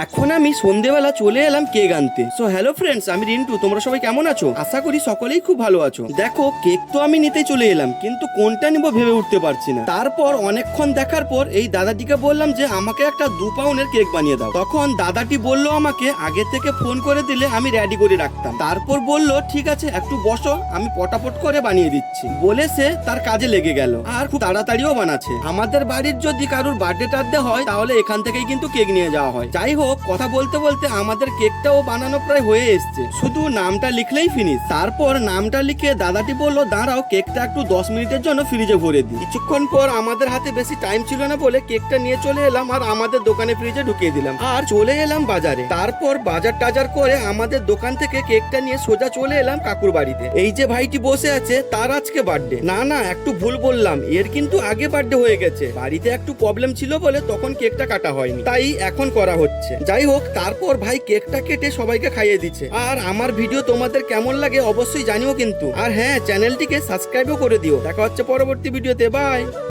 এখন আমি সন্ধেবেলা চলে এলাম কেক আনতে। সো হ্যালো ফ্রেন্ডস, আমি রিন্টু। তোমরা সবাই কেমন আছো? আশা করি সকলেই খুব ভালো আছো। দেখো, কেক তো আমি নিতে চলে এলাম, কিন্তু কোনটা নিব ভেবে উঠতে পারছি না। তারপর অনেকক্ষণ দেখার পর এই দাদাটিকে বললাম যে আমাকে একটা 2 পাউন্ডের কেক বানিয়ে দাও। তখন দাদাটি বলল আমাকে আগে থেকে ফোন করে দিলে আমি রেডি করে রাখতাম। তারপর বলল ঠিক আছে, একটু বসো, আমি পটাপট করে বানিয়ে দিচ্ছি বলে সে তার কাজে লেগে গেল। আর খুব তাড়াতাড়িও বানাচ্ছে। আমাদের বাড়ির যদি কারুর বার্থডে টার্থডে হয় তাহলে এখান থেকেই কিন্তু কেক নিয়ে যাওয়া হয়। যাই হোক, কথা বলতে বলতে আমাদের কেকটাও বানানো প্রায় হয়ে এসছে, শুধু নামটা লিখলেই ফিনিশ। তারপর নামটা লিখে দাদাটি বলল দাঁড়াও, কেকটা একটু 10 মিনিটের জন্য ফ্রিজে ভরে দিই। কিছুক্ষণ পর আমাদের হাতে বেশি টাইম ছিল না বলে কেকটা নিয়ে চলে এলাম আর আমাদের দোকানে ফ্রিজে ঢুকিয়ে দিলাম আর চলে এলাম বাজারে। তারপর বাজার টাজার করে আমাদের দোকান থেকে কেকটা নিয়ে সোজা চলে এলাম কাকুর বাড়িতে। এই যে ভাইটি বসে আছে তার আজকে বার্থডে। না, একটু ভুল বললাম, এর কিন্তু আগে বার্থডে হয়ে গেছে। বাড়িতে একটু প্রবলেম ছিল বলে তখন কেকটা কাটা হয়নি, তাই এখন করা হচ্ছে। যাই হোক, তারপর ভাই কেকটা কেটে সবাইকে খাইয়ে দিচ্ছে। আর আমার ভিডিও তোমাদের কেমন লাগে অবশ্যই জানিও কিন্তু। আর হ্যাঁ, চ্যানেলটিকে সাবস্ক্রাইবও করে দিও। দেখা হচ্ছে পরবর্তী ভিডিওতে। বাই।